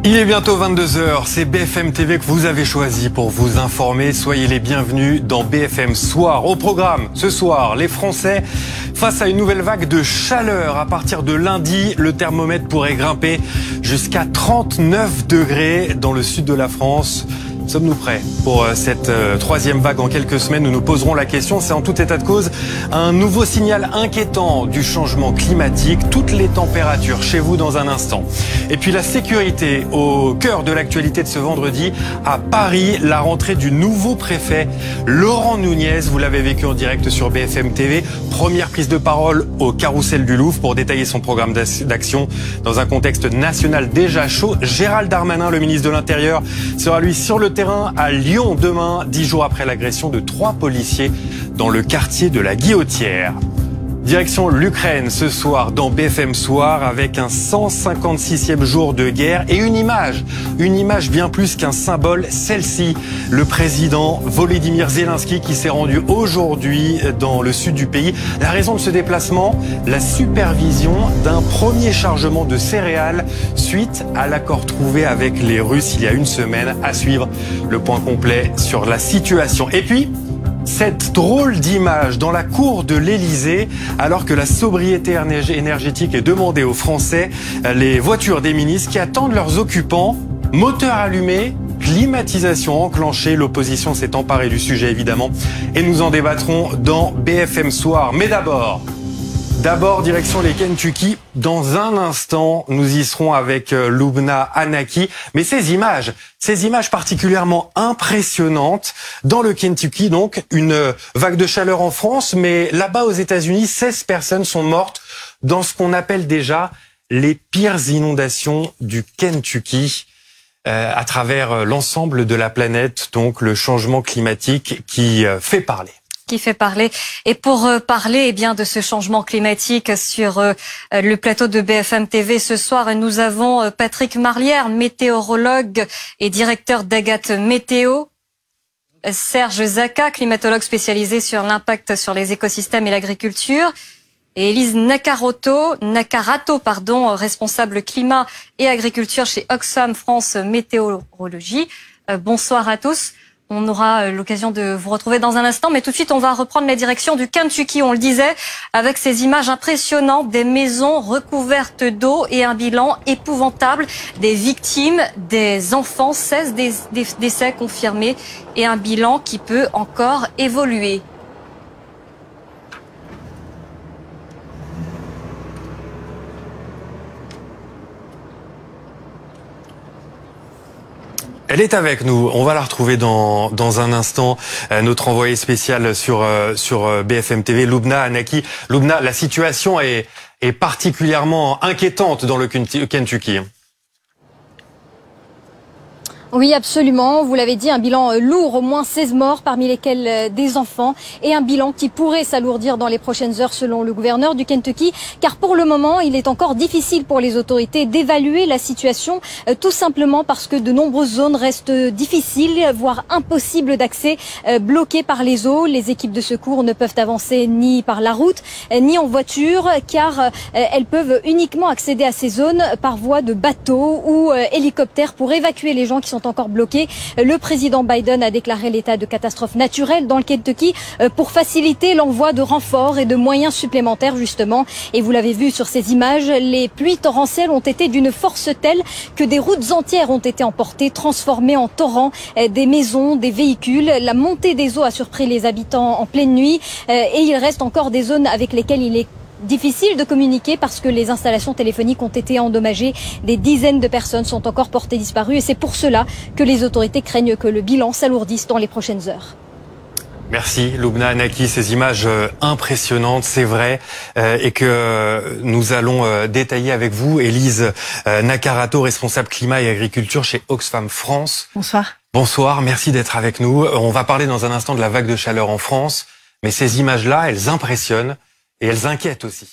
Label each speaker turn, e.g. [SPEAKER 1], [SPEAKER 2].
[SPEAKER 1] Il est bientôt 22 h, c'est BFM TV que vous avez choisi pour vous informer. Soyez les bienvenus dans BFM Soir. Au programme, ce soir, les Français face à une nouvelle vague de chaleur. À partir de lundi, le thermomètre pourrait grimper jusqu'à 39 degrés dans le sud de la France. Sommes-nous prêts pour cette troisième vague en quelques semaines? Nous nous poserons la question. C'est en tout état de cause un nouveau signal inquiétant du changement climatique. Toutes les températures chez vous dans un instant. Et puis la sécurité au cœur de l'actualité de ce vendredi. À Paris, la rentrée du nouveau préfet Laurent Nunez. Vous l'avez vécu en direct sur BFM TV. Première prise de parole au Carrousel du Louvre pour détailler son programme d'action dans un contexte national déjà chaud. Gérald Darmanin, le ministre de l'Intérieur, sera lui sur le terrain à Lyon demain, 10 jours après l'agression de 3 policiers dans le quartier de la Guillotière. Direction l'Ukraine ce soir dans BFM Soir avec un 156e jour de guerre et une image bien plus qu'un symbole, celle-ci, le président Volodymyr Zelensky qui s'est rendu aujourd'hui dans le sud du pays. La raison de ce déplacement, la supervision d'un premier chargement de céréales suite à l'accord trouvé avec les Russes il y a une semaine. À suivre le point complet sur la situation. Et puis, cette drôle d'image dans la cour de l'Élysée, alors que la sobriété énergétique est demandée aux Français, les voitures des ministres qui attendent leurs occupants, moteur allumé, climatisation enclenchée. L'opposition s'est emparée du sujet évidemment et nous en débattrons dans BFM Soir. Mais D'abord, direction les Kentucky. Dans un instant, nous y serons avec Lubna Hanaki. Mais ces images particulièrement impressionnantes dans le Kentucky, donc une vague de chaleur en France, mais là-bas aux États-Unis, 16 personnes sont mortes dans ce qu'on appelle déjà les pires inondations du Kentucky à travers l'ensemble de la planète. Donc le changement climatique qui fait parler.
[SPEAKER 2] Et pour parler de ce changement climatique sur le plateau de BFM TV ce soir, nous avons Patrick Marlière, météorologue et directeur d'Agathe Météo, Serge Zaka, climatologue spécialisé sur l'impact sur les écosystèmes et l'agriculture, et Élise Nakarato, responsable climat et agriculture chez Oxfam France Météorologie. Bonsoir à tous. On aura l'occasion de vous retrouver dans un instant, mais tout de suite, on va reprendre la direction du Kentucky, on le disait, avec ces images impressionnantes des maisons recouvertes d'eau et un bilan épouvantable, des victimes, des enfants, 16 décès confirmés et un bilan qui peut encore évoluer.
[SPEAKER 1] Elle est avec nous. On va la retrouver dans un instant. Notre envoyé spécial sur BFM TV, Lubna Hanaki. Lubna, la situation est particulièrement inquiétante dans le Kentucky.
[SPEAKER 3] Oui, absolument. Vous l'avez dit, un bilan lourd, au moins 16 morts, parmi lesquels des enfants, et un bilan qui pourrait s'alourdir dans les prochaines heures selon le gouverneur du Kentucky, car pour le moment, il est encore difficile pour les autorités d'évaluer la situation, tout simplement parce que de nombreuses zones restent difficiles, voire impossibles d'accès, bloquées par les eaux. Les équipes de secours ne peuvent avancer ni par la route, ni en voiture, car elles peuvent uniquement accéder à ces zones par voie de bateau ou hélicoptère pour évacuer les gens qui sont encore bloqués. Le président Biden a déclaré l'état de catastrophe naturelle dans le Kentucky pour faciliter l'envoi de renforts et de moyens supplémentaires justement. Et vous l'avez vu sur ces images, les pluies torrentielles ont été d'une force telle que des routes entières ont été emportées, transformées en torrents, des maisons, des véhicules. La montée des eaux a surpris les habitants en pleine nuit et il reste encore des zones avec lesquelles il est difficile de communiquer parce que les installations téléphoniques ont été endommagées. Des dizaines de personnes sont encore portées disparues et c'est pour cela que les autorités craignent que le bilan s'alourdisse dans les prochaines heures.
[SPEAKER 1] Merci Lubna Hanaki, ces images impressionnantes, c'est vrai, et que nous allons détailler avec vous. Élise Nakarato, responsable climat et agriculture chez Oxfam France.
[SPEAKER 4] Bonsoir.
[SPEAKER 1] Bonsoir, merci d'être avec nous. On va parler dans un instant de la vague de chaleur en France, mais ces images-là, elles impressionnent. Et elles inquiètent aussi.